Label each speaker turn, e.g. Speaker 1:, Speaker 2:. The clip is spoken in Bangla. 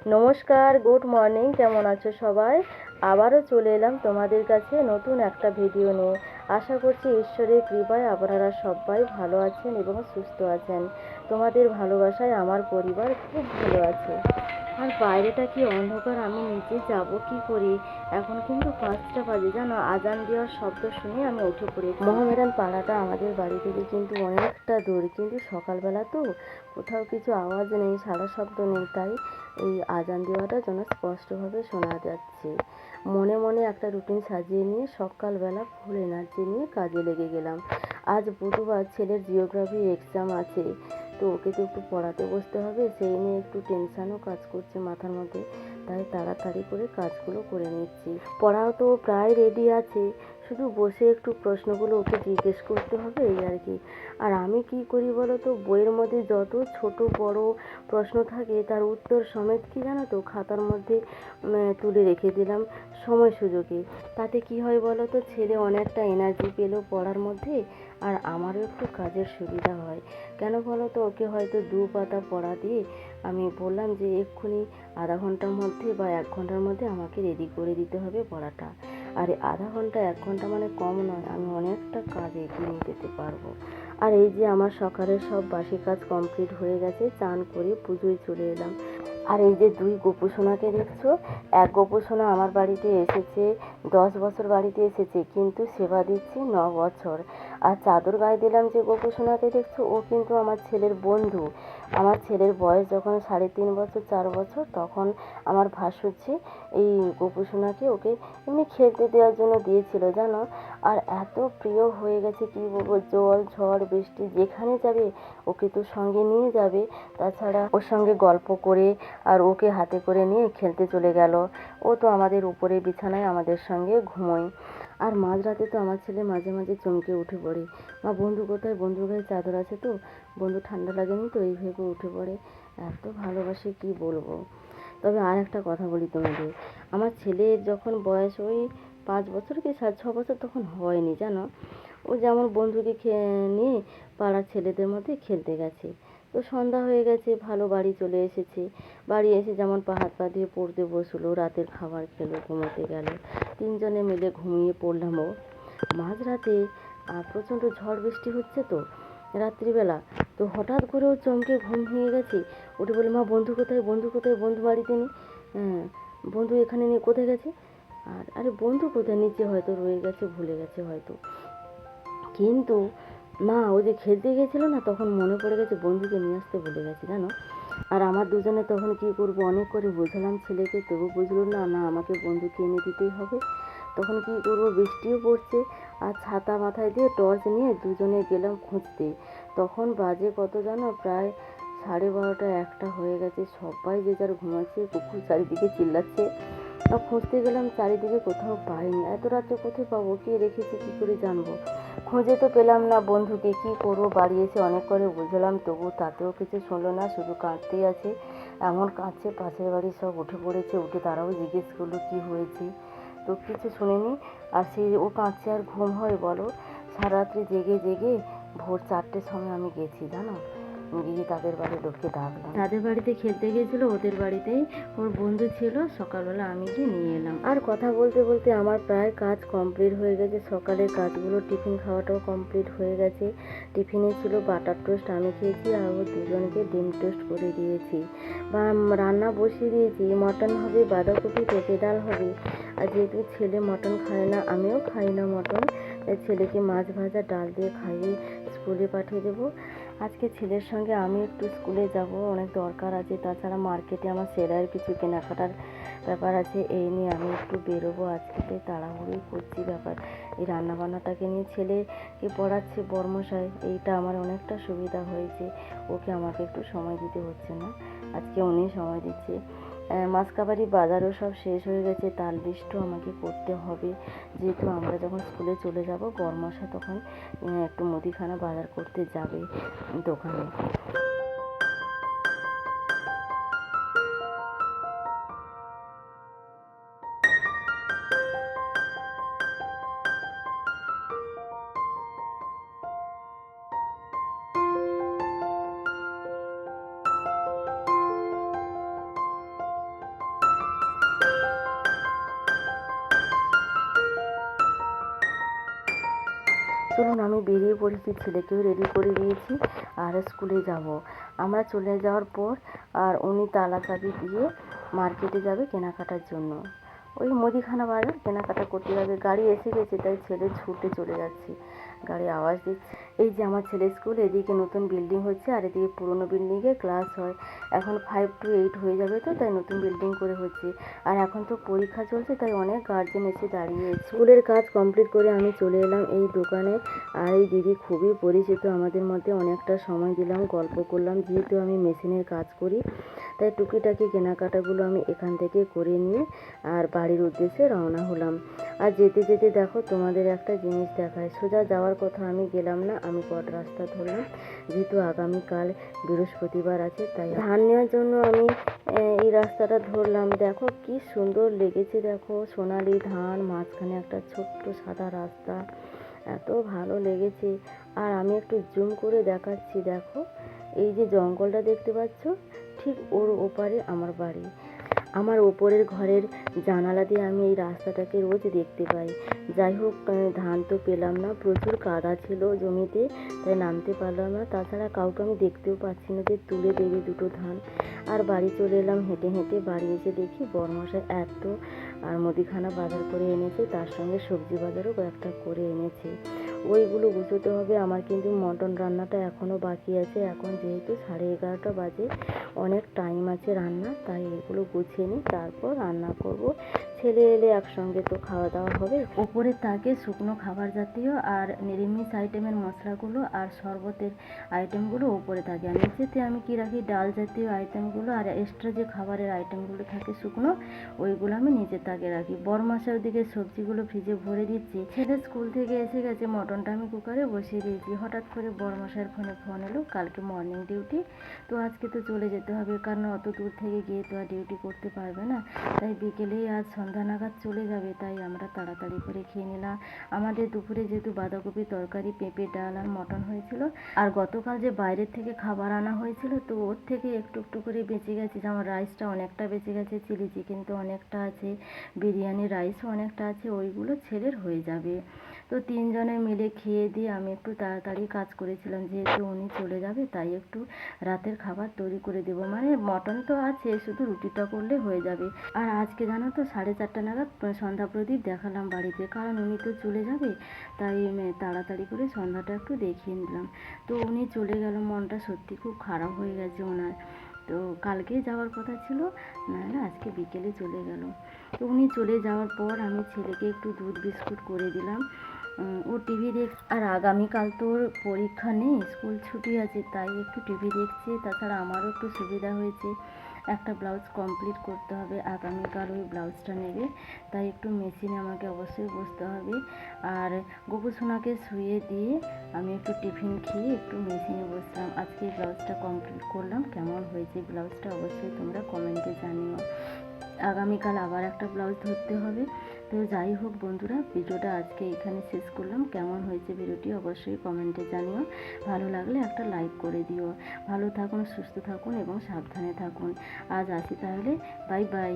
Speaker 1: নমস্কার, গুড মর্নিং। কেমন আছো সবাই? আবারও চলে এলাম তোমাদের কাছে নতুন একটা ভিডিও নিয়ে। আশা করছি ঈশ্বরের কৃপায় আপনারা সবাই ভালো আছেন এবং সুস্থ আছেন। তোমাদের ভালোবাসায় আমার পরিবার খুব ভালো আছে। আর বাইরেটা কি অন্ধকার, আমি নিচে যাব কি করি? এখন কিন্তু 5টা বাজে, জানো, আজান দেওয়ার শব্দ শুনে আমি উঠে পড়েছি। মোহামেডান পাড়াটা আমাদের বাড়ি থেকে কিন্তু অনেকটা দূর, কিন্তু সকালবেলা তো কোথাও কিছু আওয়াজ নেই, সারা শব্দ নেই, তাই এই আজান দেওয়াটা যেন স্পষ্টভাবে শোনা যাচ্ছে। মনে মনে একটা রুটিন সাজিয়ে নিয়ে সকালবেলা ফুল এনার্জি নিয়ে কাজে লেগে গেলাম। আজ বুধবার, ছেলের জিওগ্রাফি এক্সাম আছে, তো ওকে তো একটু পড়াতে বসতে হবে, সেই নিয়ে একটু টেনশানও কাজ করছে মাথার মধ্যে, তাই তাড়াতাড়ি করে কাজগুলো করে নিচ্ছি। পড়াও তো প্রায় রেডি আছে, শুধু বসে একটু প্রশ্নগুলো ওকে জিজ্ঞেস করতে হবে, এই আর কি। আর আমি কি করি বলো তো, বইয়ের মধ্যে যত ছোট বড় প্রশ্ন থাকে তার উত্তর সমেত কি জানো তো খাতার মধ্যে তুলে রেখে দিলাম সময় সুযোগে। তাতে কি হয় বলো তো, ছেলে অনেকটা এনার্জি পেল পড়ার মধ্যে, আর আমারও একটু কাজের সুবিধা হয়। কেন বলো তো, ওকে হয়তো 2 পাতা পড়া দিয়ে আমি বললাম যে এক্ষুনি আধা ঘন্টার মধ্যে বা 1 ঘন্টার মধ্যে আমাকে রেডি করে দিতে হবে পড়াটা। আর আধা ঘন্টা 1 ঘন্টা মানে কম নয়, আমি অনেকটা কাজ এগিয়ে নিয়ে যেতে পারবো। আর এই যে আমার সকালের সব বাসি কাজ কমপ্লিট হয়ে গেছে, চান করে পুজোয় চলে এলাম। আর এই যে 2 গোপুসোনাকে দেখছো, এক গোপুসোনা আমার বাড়িতে এসেছে 10 বছর বাড়িতে এসেছে, কিন্তু সেবা দিচ্ছি 9 বছর। আর চাদর গায়ে দিলাম যে গোপুসোনাকে দেখছো, ও কিন্তু আমার ছেলের বন্ধু। আমার ছেলের বয়স যখন 3.5 বছর 4 বছর, তখন আমার ভাসুরজি এই গোপুসোনাকে ওকে এমনি খেলতে দেওয়ার জন্য দিয়েছিল, জানো। আর এত প্রিয় হয়ে গেছে কি বলবো, জল ঝড় বৃষ্টি যেখানে যাবে ওকে তো সঙ্গে নিয়ে যাবে, তাছাড়া ওর সঙ্গে গল্প করে আর ওকে হাতে করে নিয়ে খেলতে চলে গেল। ও তো আমাদের উপরে বিছানায় আমাদের সঙ্গে ঘুমোয়। আর মাঝরাতে তো আমার ছেলে মাঝে মাঝে চমকে উঠে পড়ে, মা বন্ধু কোথায়, বন্ধুর গায়ে চাদর আছে তো, বন্ধু ঠান্ডা লাগেনি তো, এই ভেবে উঠে পড়ে। এত ভালোবাসে কি বলবো। তবে আর একটা কথা বলি তোমাদের, আমার ছেলের যখন বয়স ওই 5 বছর কি 6 বছর তখন হয়নি, জানো। ও যেমন বন্ধুকে নিয়ে পাড়ার ছেলেদের মধ্যে খেলতে গেছে, তো সন্ধ্যা হয়ে গেছে, ভালো বাড়ি চলে এসেছে। বাড়ি এসে যেমন পা হাত পা দিয়ে পড়তে বসলো, রাতের খাবার খেলো, ঘুমোতে গেল। 3 জনে মিলে ঘুমিয়ে পড়লাম। ও মাঝরাতে প্রচণ্ড ঝড় বৃষ্টি হচ্ছে তো রাত্রিবেলা, তো হঠাৎ করে ও চমকে ঘুম ভেঙে গেছে, উঠে বলে, মা বন্ধু কোথায়, বন্ধু কোথায়, বন্ধু বাড়িতে নেই। হ্যাঁ, বন্ধু এখানে নেই, কোথায় গেছে? আর আরে বন্ধু কোথায়, নিচে হয়তো রয়ে গেছে, ভুলে গেছে হয়তো। কিন্তু মা ও যে খেলতে গেছিলো না, তখন মনে পড়ে গেছে বন্ধুকে নিয়ে আসতে ভুলে গেছে, জানো। আর আমার দুজনে তখন কি করবো, অনেক করে বোঝালাম ছেলেকে, তবু বুঝলো না, না আমাকে বন্ধুকে এনে দিতেই হবে। তখন কি করবো, বৃষ্টিও পড়ছে, আর ছাতা মাথায় দিয়ে টর্চ নিয়ে দুজনে গেলাম খুঁজতে। তখন বাজে কত জানো, প্রায় 12:30 1টা হয়ে গেছে, সবাই যে যার ঘুমাচ্ছে, কুকুর চারিদিকে চিল্লাচ্ছে। খুঁজতে গেলাম, চারিদিকে কোথাও পাইনি। এত রাত্রে কোথায় পাবো, কে রেখেছে কি করে জানবো। খুঁজে তো পেলাম না বন্ধুকে, কি করবো। বাড়ি এসে অনেক করে বুঝলাম, তবু তাতেও কিছু শুনলো না, শুধু কাঁদতেই আছে। এমন কাঁদছে, পাশের বাড়ি সব উঠে পড়েছে, উঠে তারাও জিজ্ঞেস করলো কি হয়েছে, তো কিছু শুনিনি। আর সেই ও কাঁদছে আর ঘুম হয় বলো। সারা রাত্রি জেগে জেগে ভোর 4টের সময় আমি গেছি, জানো, গিয়ে তাদের বাড়ির লোককে ডাকলাম। তাদের বাড়িতে খেলতে গিয়েছিলো, ওদের বাড়িতেই ওর বন্ধু ছিল। সকালবেলা আমি গিয়ে নিয়ে এলাম। আর কথা বলতে বলতে আমার প্রায় কাজ কমপ্লিট হয়ে গেছে, সকালের কাজগুলো, টিফিন খাওয়াটাও কমপ্লিট হয়ে গেছে। টিফিনে ছিল বাটার টোস্ট, আমি খেয়েছি, আর ওর দুজনকে ডিম টোস্ট করে দিয়েছি। বা রান্না বসিয়ে দিয়েছি, মটন হবে, বাঁধাকপি পেঁপে ডাল হবে। আর যেহেতু ছেলে মটন খায় না, আমিও খাই না মটন, তাই ছেলেকে মাছ ভাজা ডাল দিয়ে খাইয়ে স্কুলে পাঠিয়ে দেবো। আজকে ছেলের সঙ্গে আমি একটু স্কুলে যাব, অনেক দরকার আছে, তাছাড়া মার্কেটে আমার সেলাইয়ের কিছু কেনাকাটার ব্যাপার আছে, এই নিয়ে আমি একটু বেরোবো আজকে, তাই তাড়াহুড়োই করছি ব্যাপার। এই রান্নাবান্নাটাকে নিয়ে ছেলেকে পড়াচ্ছে বর্মশাই, এইটা আমার অনেকটা সুবিধা হয়েছে, ওকে আমাকে একটু সময় দিতে হচ্ছে না, আজকে উনি সময় দিচ্ছে। মাসকাবারি বাজারও সব শেষ হয়ে গেছে, তার লিস্টও আমাকে করতে হবে, যেহেতু আমরা যখন স্কুলে চলে যাব, বর্মশাই তখন একটু মুদিখানা বাজার করতে যাবে দোকানে। চলুন আমি বেরিয়ে পড়েছি, ছেলেকেও রেডি করে দিয়েছি আর স্কুলে যাব। আমরা চলে যাওয়ার পর আর উনি তালা চাবি দিয়ে মার্কেটে যাবে কেনাকাটার জন্য। ওই মুদিখানা বাজার কেনাকাটা করতে যাবে। গাড়ি এসে গেছে, তাই ছেলে ছুটে চলে যাচ্ছে, গাড়ি আওয়াজ দিচ্ছে। এই যে আমার ছেলের স্কুল, এদিকে নতুন বিল্ডিং হচ্ছে আর এদিকে পুরনো বিল্ডিংয়ে ক্লাস হয়। এখন 5 to 8 হয়ে যাবে, তো তাই নতুন বিল্ডিং করে হচ্ছে। আর এখন তো পরীক্ষা চলছে, তাই অনেক গার্জেন এসে দাঁড়িয়ে। স্কুলের কাজ কমপ্লিট করে আমি চলে এলাম এই দোকানে। আর এই দিদি খুবই পরিচিত আমাদের মধ্যে, অনেকটা সময় দিলাম, গল্প করলাম। যেহেতু আমি মেশিনের কাজ করি, তাই টুকিটাকি কেনাকাটাগুলো আমি এখান থেকে করে নিয়ে আর বাড়ির উদ্দেশ্যে রওনা হলাম। আর যেতে যেতে দেখো তোমাদের একটা জিনিস দেখায়। সোজা যাওয়ার কথা আমি গেলাম না, আমি কট রাস্তা ধরলাম। যেহেতু আগামীকাল বৃহস্পতিবার আছে, তাই ধান নেওয়ার জন্য আমি এই রাস্তাটা ধরলাম। দেখো কি সুন্দর লেগেছে, দেখো সোনালি ধান, মাঝখানে একটা ছোট্ট সাদা রাস্তা, এত ভালো লেগেছে। আর আমি একটু জুম করে দেখাচ্ছি, দেখো এই যে জঙ্গলটা দেখতে পাচ্ছ, ঠিক ওর ওপারে আমার বাড়ি। আমার ওপরের ঘরের জানালা দিয়ে আমি এই রাস্তাটাকে রোজ দেখতে পাই। যাই হোক, ধান তো পেলাম না, প্রচুর কাদা ছিল জমিতে, তাই নামতে পারলাম না। তাছাড়া কাউকে আমি দেখতেও পাচ্ছি না যে তুলে দেবে দুটো ধান। আর বাড়ি চলে এলাম হেঁটে হেঁটে। বাড়ি এসে দেখি বড়মশাই এত আর মুদিখানা বাজার করে এনেছে, তার সঙ্গে সবজি বাজারও কয়েকটা করে এনেছে। ওইগুলো গুছোতে হবে। আমার কিন্তু মটন রান্নাটা এখনও বাকি আছে। এখন যেহেতু 11:30 বাজে, অনেক টাইম আছে রান্না, তাই এগুলো গুছিয়ে নিই, তারপর রান্না করব। ছেলে এলে একসঙ্গে তো খাওয়া দাওয়া হবে। ওপরে তাকে শুকনো খাবার জাতীয় আর নিরামিষ আইটেমের মশলাগুলো আর শরবতের আইটেমগুলো ওপরে থাকে, আর নিচেতে আমি কি রাখি, ডাল জাতীয় আইটেমগুলো আর এক্সট্রা যে খাবারের আইটেমগুলো থাকে শুকনো, ওইগুলো আমি নিচে তাকে রাখি। বড়মশাই ওদিকে সবজিগুলো ফ্রিজে ভরে দিচ্ছি। ছেলে স্কুল থেকে এসে গেছে, মটনটা আমি কুকারে বসিয়ে দিয়েছি। হঠাৎ করে বড়মশাইয়ের ফোন এলো, কালকে মর্নিং ডিউটি, তো আজকে তো চলে যেতে হবে, কারণ অত দূর থেকে গিয়ে তো আর ডিউটি করতে পারবে না। তাই বিকেলেই আজ সন্ধ্যা নাগাদ চলে যাবে, তাই আমরা তাড়াতাড়ি করে খেয়ে নিলাম। আমাদের দুপুরে যেহেতু বাঁধাকপি তরকারি, পেঁপে ডাল আর মটন হয়েছিল, আর গতকাল যে বাইরের থেকে খাবার আনা হয়েছিল, তো ওর থেকে একটু একটু করে বেঁচে গেছে। যেমন রাইসটা অনেকটা বেঁচে গেছে, চিলি চিকেন তো অনেকটা আছে, বিরিয়ানি রাইসও অনেকটা আছে, ওইগুলো ছেলের হয়ে যাবে। তো তিনজনে মিলে খেয়ে দিয়ে আমি একটু তাড়াতাড়ি কাজ করেছিলাম, যেহেতু উনি চলে যাবে, তাই একটু রাতের খাবার তৈরি করে দেবো। মানে মটন তো আছে, শুধু রুটিটা করলে হয়ে যাবে। আর আজকে জানো তো 4:30 নাগাদ সন্ধ্যা প্রদীপ দেখালাম বাড়িতে, কারণ উনি তো চলে যাবে, তাই তাড়াতাড়ি করে সন্ধ্যাটা একটু দেখিয়ে নিলাম। তো উনি চলে গেল, মনটা সত্যি খুব খারাপ হয়ে গেছে ওনার। তো কালকে যাওয়ার কথা ছিল, নাহলে আজকে বিকেলে চলে গেল। তো উনি চলে যাওয়ার পর আমি ছেলেকে একটু দুধ বিস্কুট করে দিলাম। ও টিভি আর আগামীকাল তোর পরীক্ষা নেই, স্কুল ছুটি আছে, তাই একটু টিভি দেখছে। তাছাড়া আমারও একটু সুবিধা হয়েছে, একটা ব্লাউজ কমপ্লিট করতে হবে, আগামীকাল ওই ব্লাউজটা নেবে, তাই একটু মেশিনে আমাকে অবশ্যই বসতে হবে। আর গোপু সোনাকে শুয়ে দিয়ে আমি একটু টিফিন খেয়ে একটু মেশিনে বসলাম। আজকে এই ব্লাউজটা কমপ্লিট করলাম। কেমন হয়েছে ব্লাউজটা অবশ্যই তোমরা কমেন্টে জানিও। আগামীকাল আবার একটা ব্লাউজ ধরতে হবে। তো যাই হোক বন্ধুরা, ভিডিওটা আজকে এখানে শেষ করলাম। কেমন হয়েছে ভিডিওটি অবশ্যই কমেন্টে জানিও। ভালো লাগলে একটা লাইক করে দিও। ভালো থাকুন, সুস্থ থাকুন এবং সাবধানে থাকুন। আজ আসি তাহলে, বাই বাই।